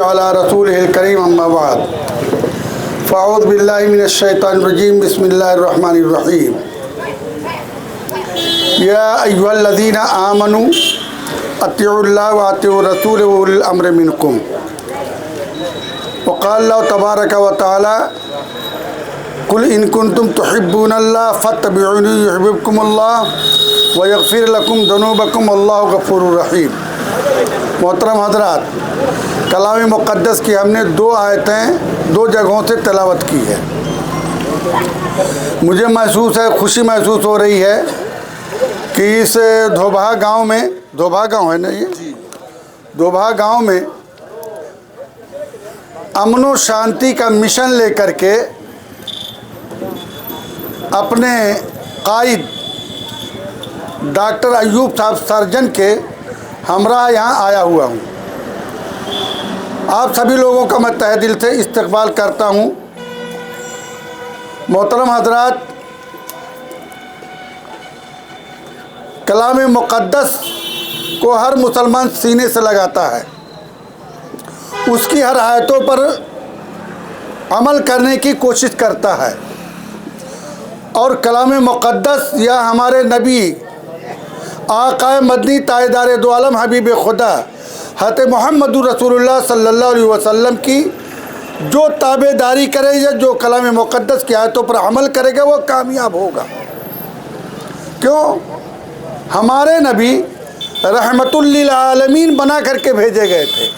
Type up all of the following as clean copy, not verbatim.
अला रसूलिहिल करीम अम्मा बाद फ़अऊज़ु बिल्लाहि मिनश शैतानिर रजीम बिस्मिल्लाहिर रहीम या अय्युहल्लज़ीना आमनू अत्तिउल्लाह व अत्तिउर रसूल व उलिल अम्रि मिनकुम व क़ाला अल्लाहु तबारक व तआला कुल इन कुंतुम तुहिब्बूनल्लाह फत्तबिऊनी युहिब्बुकुमुल्लाह व यग़फिर लकुम ज़ुनूबकुम वल्लाहु गफ़ूरुर रहीम। मोहतरम हज़रात, कलाम मुक़द्दस की हमने दो आयतें दो जगहों से तिलावत की है। मुझे महसूस है, खुशी महसूस हो रही है कि इस धोबा गांव में, धोबा गांव है ना ये, धोबा गांव में अमन व शांति का मिशन लेकर के अपने कायद डॉक्टर अयूब साहब सर्जन के हमरा यहाँ आया हुआ हूँ। आप सभी लोगों का मैं तहे दिल से इस्तकबाल करता हूँ। मोहतरम हज़रात, कलाम मुक़द्दस को हर मुसलमान सीने से लगाता है, उसकी हर आयतों पर अमल करने की कोशिश करता है और कलाम मुक़द्दस या हमारे नबी आक़ाए मदनी तायदार दो आलम हबीब खुदा हज़रत मोहम्मद रसूलुल्लाह सल्लल्लाहु अलैहि वसल्लम की जो ताबेदारी करेगा, जो कलाम मुक़द्दस की आयतों पर अमल करेगा वो कामयाब होगा। क्यों? हमारे नबी रहमतुल लिल आलमीन बना करके भेजे गए थे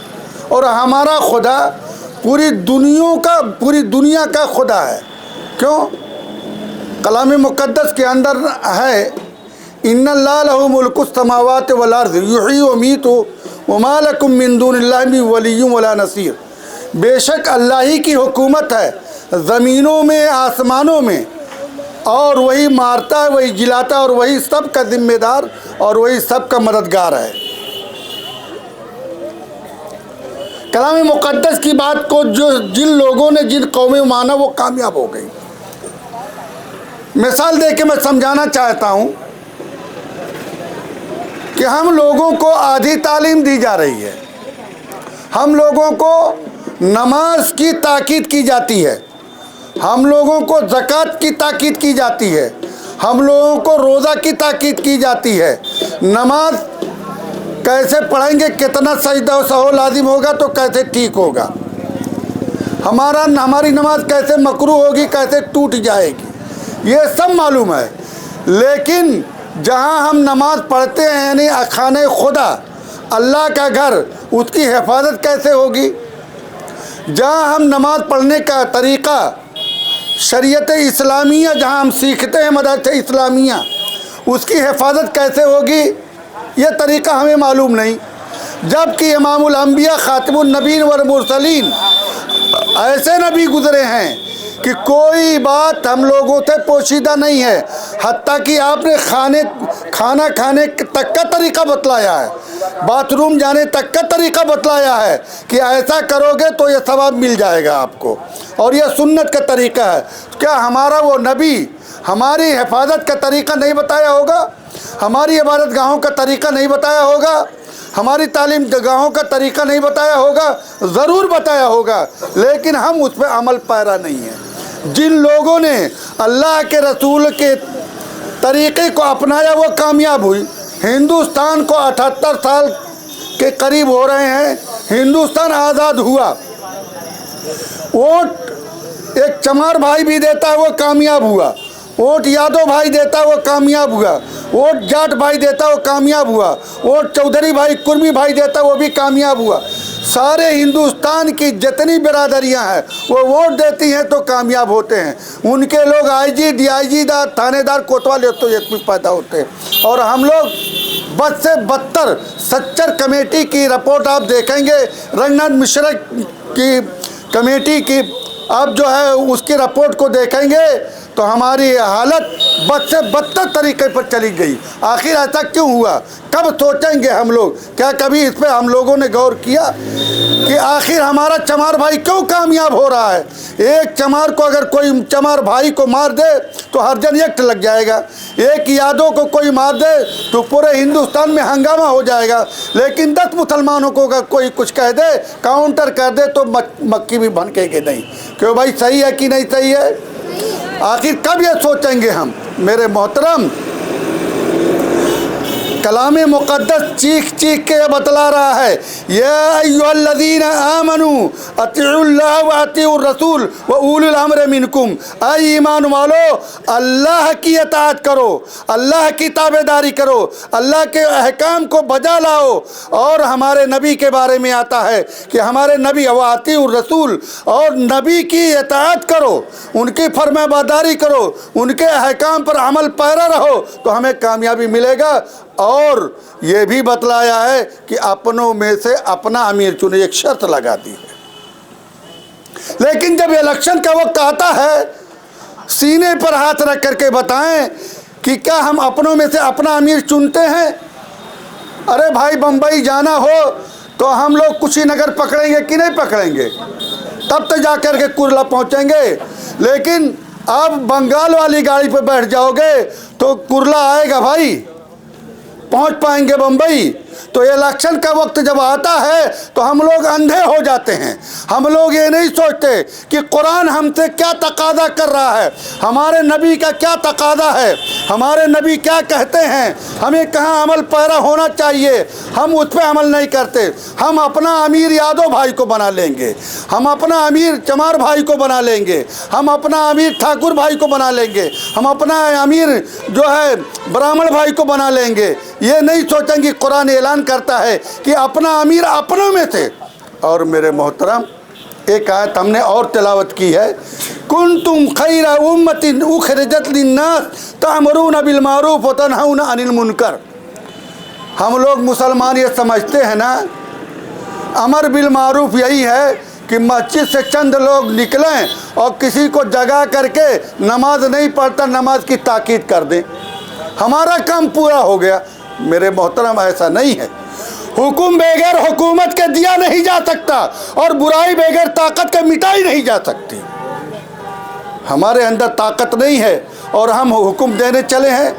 और हमारा खुदा पूरी दुनिया का खुदा है। क्यों? कलाम मुक़द्दस के अंदर है इन्नल्लाह लहू मुल्कुस समावाति वल अर्ज़ युहयी व युमीतु व मा लकुम मिन दूनिल्लाहि मिन वलिय्यिन वला नसीर। बेशक अल्लाह ही की हुकूमत है ज़मीनों में आसमानों में, और वही मारता है, वही जिलाता है और वही सब का ज़िम्मेदार और वही सब का मददगार है। कलाम मुक़द्दस की बात को जिन लोगों ने, जिन कौमें माना वो कामयाब हो गई। मिसाल दे के मैं समझाना चाहता हूँ कि हम लोगों को आधी तालीम दी जा रही है, हम लोगों को नमाज की ताकीद की जाती है, हम लोगों को ज़कात की ताकीद की जाती है, हम लोगों को रोज़ा की ताकीद की जाती है। नमाज कैसे पढ़ेंगे, कितना सजदा व सहो लाजिम होगा तो कैसे ठीक होगा, हमारी नमाज कैसे मकरूह होगी, कैसे टूट जाएगी, ये सब मालूम है। लेकिन जहाँ हम नमाज पढ़ते हैं यानी खाने खुदा, अल्लाह का घर, उसकी हिफाजत कैसे होगी? जहाँ हम नमाज पढ़ने का तरीक़ा शरीयत इस्लामिया जहाँ हम सीखते हैं मदरसे इस्लामिया, उसकी हिफाजत कैसे होगी, ये तरीक़ा हमें मालूम नहीं। जबकि इमामुल अंबिया खातिमुन नबीन व मुरसलीन ऐसे नबी गुज़रे हैं कि कोई बात हम लोगों से पोशीदा नहीं है, हत्ता कि आपने खाना खाने तक का तरीक़ा बतलाया है, बाथरूम जाने तक का तरीक़ा बतलाया है कि ऐसा करोगे तो ये सवाब मिल जाएगा आपको, और यह सुन्नत का तरीक़ा है। क्या हमारा वो नबी हमारी हिफाजत का तरीक़ा नहीं बताया होगा? हमारी इबादत गाहों का तरीक़ा नहीं बताया होगा? हमारी तालीम गाहों का तरीक़ा नहीं बताया होगा? ज़रूर बताया होगा, लेकिन हम उस पर अमल पैरा नहीं है। जिन लोगों ने अल्लाह के रसूल के तरीक़े को अपनाया वो कामयाब हुई। हिंदुस्तान को 78 साल के करीब हो रहे हैं, हिंदुस्तान आज़ाद हुआ। वोट एक चमार भाई भी देता है वो कामयाब हुआ, वोट यादव भाई देता है वो कामयाब हुआ, वोट जाट भाई देता है वो कामयाब हुआ, वोट चौधरी भाई कुर्मी भाई देता है वो भी कामयाब हुआ। सारे हिंदुस्तान की जितनी बिरादरियां हैं वो वोट देती हैं तो कामयाब होते हैं। उनके लोग आईजी, डीआईजी दार, थानेदार, कोतवाल तो ये पैदा होते हैं। और हम लोग बद से बदतर सच्चर कमेटी की रिपोर्ट आप देखेंगे, रंगनाथ मिश्रा की कमेटी की आप जो है उसकी रिपोर्ट को देखेंगे तो हमारी ये हालत बद से बदतर तरीके पर चली गई। आखिर ऐसा क्यों हुआ? कब सोचेंगे हम लोग? क्या कभी इस पर हम लोगों ने गौर किया कि आखिर हमारा चमार भाई क्यों कामयाब हो रहा है? एक चमार को अगर कोई चमार भाई को मार दे तो हर जन एक्ट लग जाएगा, एक यादव को कोई मार दे तो पूरे हिंदुस्तान में हंगामा हो जाएगा, लेकिन 10 मुसलमानों को अगर कोई कुछ कह दे, काउंटर कर दे तो मक्की भी भनकेगी नहीं। क्यों भाई, सही है कि नहीं सही है? आखिर कब ये सोचेंगे हम? मेरे मोहतरम, कलाम मुक़द्दस चीख चीख के बतला रहा है, या अय्युहल्लज़ीना आमनू अतिउल्लाह व अतिउर रसूल व उलिल अम्र मिनकुम। ऐ ईमान वालो, अल्लाह की इताअत करो, अल्लाह की ताबेदारी करो, अल्लाह के अहकाम को बजा लाओ। और हमारे नबी के बारे में आता है कि हमारे नबी व अतिउर रसूल, और नबी की इताअत करो, उनकी फरमाबरदारी करो, उनके अहकाम पर अमल पैरा रहो तो हमें कामयाबी मिलेगा। और ये भी बतलाया है कि अपनों में से अपना अमीर चुने, एक शर्त लगा दी है। लेकिन जब इलेक्शन का वक्त आता है, सीने पर हाथ रख करके बताएं कि क्या हम अपनों में से अपना अमीर चुनते हैं? अरे भाई, बम्बई जाना हो तो हम लोग कुशीनगर पकड़ेंगे कि नहीं पकड़ेंगे? तब तो जा कर के कुर्ला पहुँचेंगे। लेकिन अब बंगाल वाली गाड़ी पर बैठ जाओगे तो कुर्ला आएगा भाई, पहुंच पाएंगे बम्बई? तो इलेक्शन का वक्त जब आता है तो हम लोग अंधे हो जाते हैं। हम लोग ये नहीं सोचते कि कुरान हमसे क्या तकादा कर रहा है, हमारे नबी का क्या तकादा है, हमारे नबी क्या कहते हैं, हमें कहाँ अमल पैरा होना चाहिए। हम उस पर अमल नहीं करते। हम अपना अमीर यादव भाई को बना लेंगे, हम अपना अमीर चमार भाई को बना लेंगे, हम अपना अमीर ठाकुर भाई को बना लेंगे, हम अपना अमीर जो है ब्राह्मण भाई को बना लेंगे। ये नहीं सोचेंगे कुरान ऐलान करता है कि अपना अमीर अपनों में से। और मेरे मोहतरम, एक आयत हमने और तिलावत की है, कुंतुम खैरा उम्मतिन उखरिजत लिन्नास तामरून बिल मारूफ व तनहौना अनिल मुनकर। हम लोग मुसलमान ये समझते हैं ना, अमर बिल मारूफ यही है कि मस्जिद से चंद लोग निकलें और किसी को जगा करके नमाज नहीं पढ़ता नमाज की ताकीद कर दें, हमारा काम पूरा हो गया। मेरे मोहतरम, ऐसा नहीं है। हुक्म बगैर हुकूमत के दिया नहीं जा सकता और बुराई बगैर ताकत के मिटाई नहीं जा सकती। हमारे अंदर ताकत नहीं है और हम हुक्म देने चले हैं,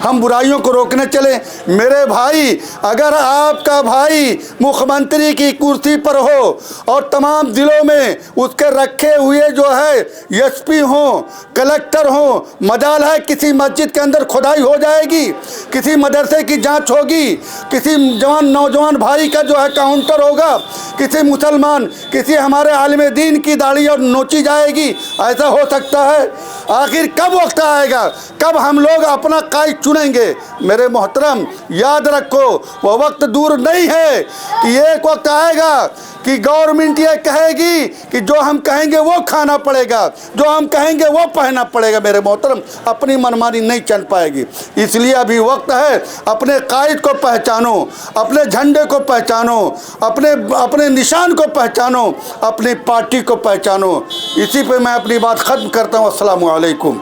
हम बुराइयों को रोकने चले। मेरे भाई, अगर आपका भाई मुख्यमंत्री की कुर्सी पर हो और तमाम ज़िलों में उसके रखे हुए जो है एसपी हों, कलेक्टर हों, मजाल है किसी मस्जिद के अंदर खुदाई हो जाएगी, किसी मदरसे की जांच होगी, किसी नौजवान भाई का जो है काउंटर होगा, किसी मुसलमान, किसी हमारे आलिम दीन की दाढ़ी और नोची जाएगी। ऐसा हो सकता है? आखिर कब वक्त आएगा, कब हम लोग अपना कायद चुनेंगे? मेरे मोहतरम, याद रखो, वो वक्त दूर नहीं है कि एक वक्त आएगा कि गवर्नमेंट ये कहेगी कि जो हम कहेंगे वो खाना पड़ेगा, जो हम कहेंगे वो पहनना पड़ेगा। मेरे मोहतरम, अपनी मनमानी नहीं चल पाएगी। इसलिए अभी वक्त है, अपने कायद को पहचानो, अपने झंडे को पहचानो, अपने निशान को पहचानो, अपनी पार्टी को पहचानो। इसी पे मैं अपनी बात ख़त्म करता हूँ। अस्सलामु अलैकुम।